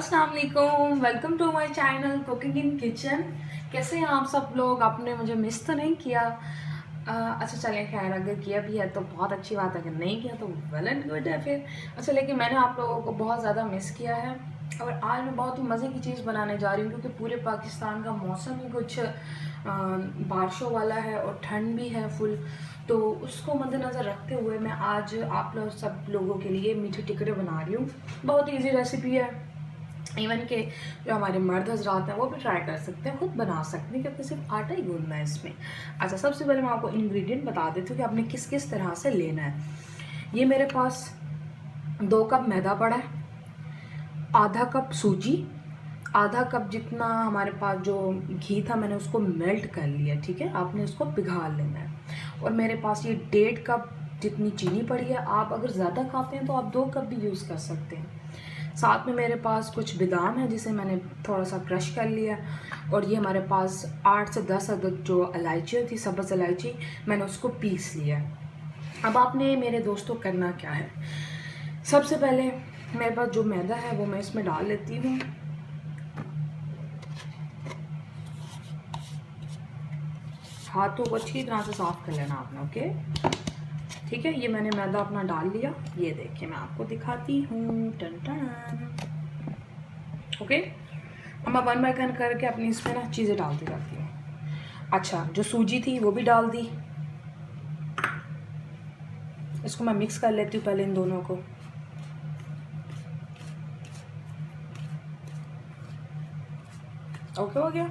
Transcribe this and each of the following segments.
अस्सलाम वालेकुम, welcome to my channel cooking in kitchen. कैसे हैं आप सब लोग? आपने मुझे मिस तो नहीं किया? अच्छा चलें, खैर अगर किया भी है तो बहुत अच्छी बात है, अगर नहीं किया तो वेल एंड गुड है फिर। अच्छा, लेकिन मैंने आप लोगों को बहुत ज़्यादा मिस किया है और आज मैं बहुत ही मज़े की चीज़ बनाने जा रही हूँ क्योंकि पूरे पाकिस्तान का मौसम ही कुछ बारिशों वाला है और ठंड भी है फुल। तो उसको मद्देनज़र रखते हुए मैं आज आप लोग सब लोगों के लिए मीठे टिकड़े बना रही हूँ। बहुत ईजी रेसिपी है, इवन के जो हमारे मर्द हजरात हैं वो भी ट्राई कर सकते हैं, खुद बना सकते हैं क्योंकि सिर्फ आटा ही गूंदना है इसमें। अच्छा, सबसे पहले मैं आपको इंग्रेडिएंट बता देती हूँ कि आपने किस किस तरह से लेना है। ये मेरे पास 2 कप मैदा पड़ा है, आधा कप सूजी, आधा कप जितना हमारे पास जो घी था मैंने उसको मेल्ट कर लिया। ठीक है, आपने उसको पिघाल लेना है। और मेरे पास ये 1.5 कप जितनी चीनी पड़ी है। आप अगर ज़्यादा खाते हैं तो आप 2 कप भी यूज़ कर सकते हैं। साथ में मेरे पास कुछ बादाम है जिसे मैंने थोड़ा सा क्रश कर लिया। और ये हमारे पास 8 से 10 अदद जो इलायची थी, सब्ज़ इलायची, मैंने उसको पीस लिया। अब आपने मेरे दोस्तों करना क्या है, सबसे पहले मेरे पास जो मैदा है वो मैं इसमें डाल लेती हूँ। हाथों को अच्छी तरह से साफ कर लेना आपने, ओके? ठीक है, ये मैंने मैदा अपना डाल लिया। ये देखिए मैं आपको दिखाती हूँ, टन टन। ओके, अब मैं वन बाय वन करके अपनी इसमें ना चीज़ें डालती जाती हूँ। अच्छा, जो सूजी थी वो भी डाल दी। इसको मैं मिक्स कर लेती हूँ पहले इन दोनों को। ओके, हो गया।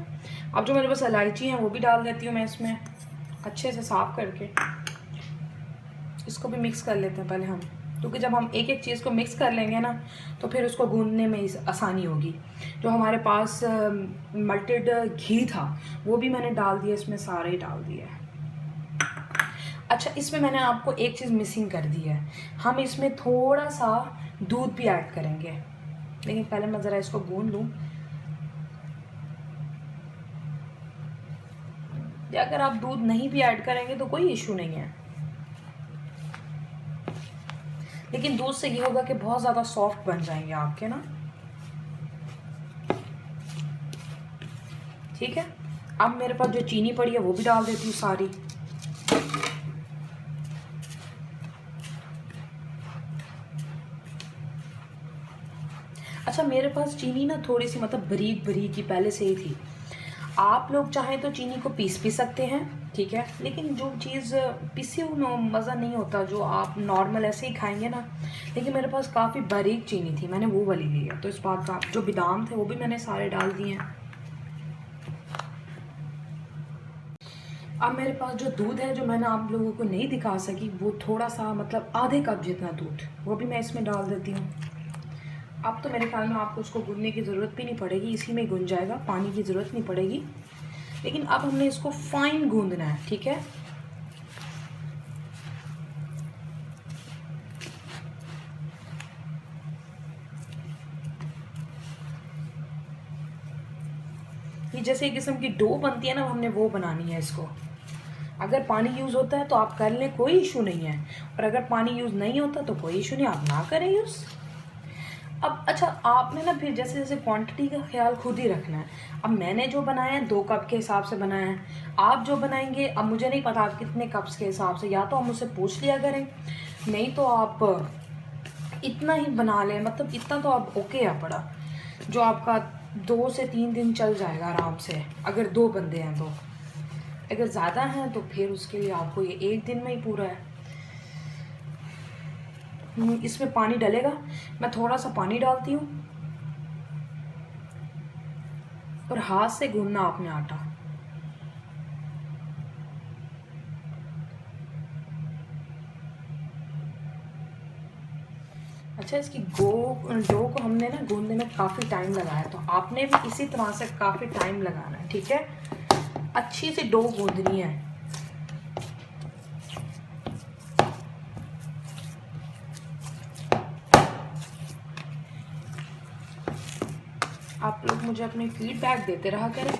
अब जो मेरे पास इलायची है वो भी डाल देती हूँ मैं इसमें, अच्छे से साफ करके। इसको भी मिक्स कर लेते हैं पहले हम, क्योंकि जब हम एक एक चीज़ को मिक्स कर लेंगे ना तो फिर उसको गूंदने में आसानी होगी। जो हमारे पास मल्टेड घी था वो भी मैंने डाल दिया, इसमें सारे ही डाल दिया है। अच्छा, इसमें मैंने आपको एक चीज़ मिसिंग कर दी है, हम इसमें थोड़ा सा दूध भी ऐड करेंगे, लेकिन पहले मैं ज़रा इसको गूंद लूँ। अगर आप दूध नहीं भी ऐड करेंगे तो कोई इशू नहीं है, लेकिन दूध से ये होगा कि बहुत ज़्यादा सॉफ्ट बन जाएंगे आपके ना। ठीक है, अब मेरे पास जो चीनी पड़ी है वो भी डाल देती हूँ सारी। अच्छा, मेरे पास चीनी ना थोड़ी सी मतलब बारीक बारीक की पहले से ही थी। आप लोग चाहें तो चीनी को पीस भी सकते हैं, ठीक है, लेकिन जो चीज़ पिसी हुई मज़ा नहीं होता, जो आप नॉर्मल ऐसे ही खाएंगे ना। लेकिन मेरे पास काफ़ी बारीक चीनी थी, मैंने वो वाली ली है, तो इस बात का जो बादाम थे वो भी मैंने सारे डाल दिए हैं। अब मेरे पास जो दूध है जो मैंने आप लोगों को नहीं दिखा सकी, वो थोड़ा सा मतलब आधे कप जितना दूध, वो भी मैं इसमें डाल देती हूँ। अब तो मेरे ख्याल में आपको उसको गूंदने की ज़रूरत भी नहीं पड़ेगी, इसी में गूंद जाएगा, पानी की ज़रूरत नहीं पड़ेगी। लेकिन अब हमने इसको फाइन गूंदना है, ठीक है। ये जैसे एक किस्म की डो बनती है ना, हमने वो बनानी है इसको। अगर पानी यूज़ होता है तो आप कर लें, कोई इशू नहीं है, और अगर पानी यूज़ नहीं होता तो कोई इशू नहीं, आप ना करें यूज़। अब अच्छा, आपने ना फिर जैसे जैसे क्वांटिटी का ख्याल खुद ही रखना है। अब मैंने जो बनाया है 2 कप के हिसाब से बनाया है, आप जो बनाएंगे अब मुझे नहीं पता आप कितने कप्स के हिसाब से, या तो आप मुझसे पूछ लिया करें, नहीं तो आप इतना ही बना लें, मतलब इतना तो आप ओके है पड़ा, जो आपका 2 से 3 दिन चल जाएगा आराम से, अगर 2 बंदे हैं तो। अगर ज़्यादा हैं तो फिर उसके लिए आपको ये एक दिन में ही पूरा है। इसमें पानी डलेगा, मैं थोड़ा सा पानी डालती हूँ और हाथ से गूंदना आपने आटा। अच्छा, इसकी डो को हमने ना गूंदने में काफ़ी टाइम लगाया, तो आपने भी इसी तरह से काफ़ी टाइम लगाना है, ठीक है। अच्छी सी डो गूंदनी है। आप लोग मुझे अपनी फीडबैक देते रहा करें,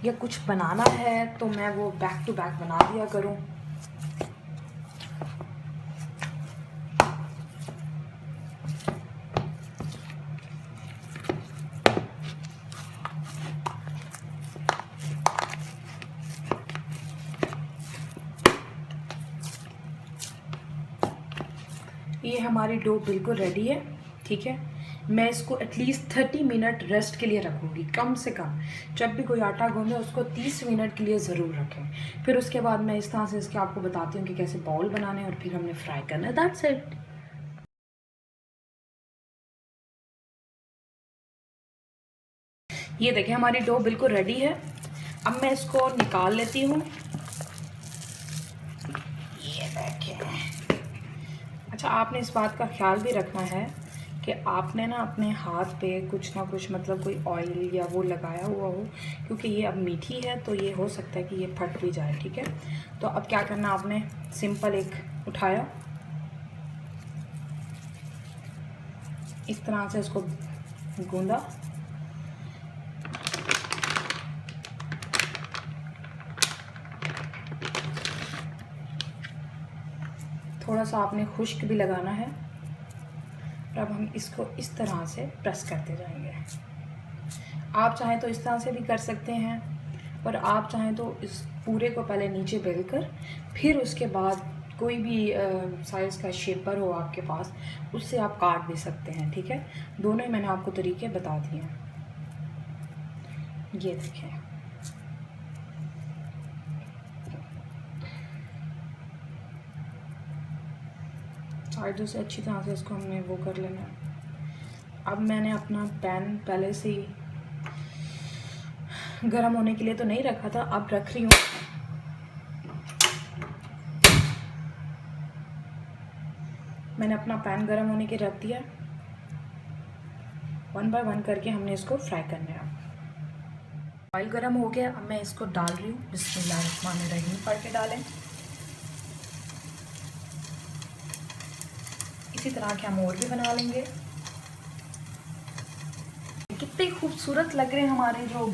या कुछ बनाना है तो मैं वो बैक टू बैक बना दिया करूँ। ये हमारी डो बिल्कुल रेडी है, ठीक है। मैं इसको एटलीस्ट 30 मिनट रेस्ट के लिए रखूँगी, कम से कम। जब भी कोई आटा गूंदे उसको 30 मिनट के लिए ज़रूर रखें। फिर उसके बाद मैं इस तरह से इसके आपको बताती हूँ कि कैसे बाउल बनाने हैं और फिर हमने फ्राई करना है। That's it. ये देखिए हमारी डो बिल्कुल रेडी है। अब मैं इसको निकाल लेती हूँ। ये देखिए। अच्छा, आपने इस बात का ख्याल भी रखना है कि आपने ना अपने हाथ पे कुछ ना कुछ मतलब कोई ऑयल या वो लगाया हुआ हो, क्योंकि ये अब मीठी है तो ये हो सकता है कि ये फट भी जाए, ठीक है। तो अब क्या करना, आपने सिंपल एक उठाया, इस तरह से इसको गूंदा, थोड़ा सा आपने खुश्क भी लगाना है। और अब हम इसको इस तरह से प्रेस करते जाएंगे। आप चाहें तो इस तरह से भी कर सकते हैं, और आप चाहें तो इस पूरे को पहले नीचे बेल कर फिर उसके बाद कोई भी साइज़ का शेपर हो आपके पास, उससे आप काट भी सकते हैं, ठीक है। दोनों ही मैंने आपको तरीके बता दिए हैं। ये देखें, साइडों से अच्छी तरह से इसको हमने वो कर लेना है। अब मैंने अपना पैन पहले से ही गर्म होने के लिए तो नहीं रखा था, अब रख रही हूँ। मैंने अपना पैन गर्म होने के रख दिया। 1 बाय 1 करके हमने इसको फ्राई करना है। ऑयल गर्म हो गया, अब मैं इसको डाल रही हूँ। बिस्मिल्लाहिर्रहमानिर्रहीम पढ़ के डालें। इसी तरह के हम और भी बना लेंगे। कितने खूबसूरत लग रहे हैं हमारे जो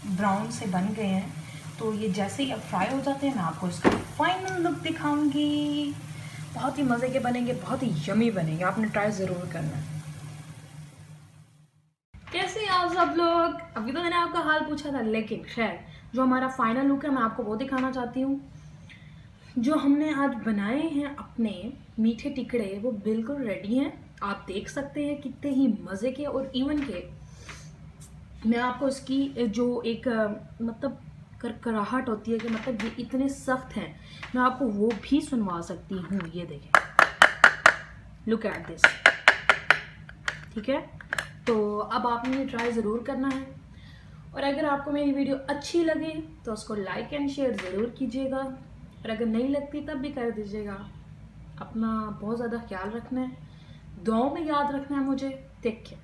ब्राउन से बन गए हैं। तो ये जैसे ही अब फ्राई हो जाते हैं मैं आपको इसका फाइनल लुक दिखाऊंगी। बहुत ही मज़े के बनेंगे, बहुत ही यमी बनेंगे, आपने ट्राई ज़रूर करना है। कैसे आप सब लोग? अभी तो मैंने आपका हाल पूछा था, लेकिन खैर जो हमारा फाइनल लुक है मैं आपको वो दिखाना चाहती हूँ। जो हमने आज बनाए हैं अपने मीठे टिकड़े, वो बिल्कुल रेडी हैं। आप देख सकते हैं कितने ही मज़े के और इवन के। मैं आपको इसकी जो एक मतलब करकराहट होती है कि मतलब ये इतने सख्त हैं, मैं आपको वो भी सुनवा सकती हूँ। ये देखें, लुक एट दिस, ठीक है। तो अब आपने ट्राई ज़रूर करना है, और अगर आपको मेरी वीडियो अच्छी लगे तो उसको लाइक एंड शेयर ज़रूर कीजिएगा, और अगर नहीं लगती तब भी कर दीजिएगा। अपना बहुत ज़्यादा ख्याल रखना है, दुआओं में याद रखना है मुझे। Take care.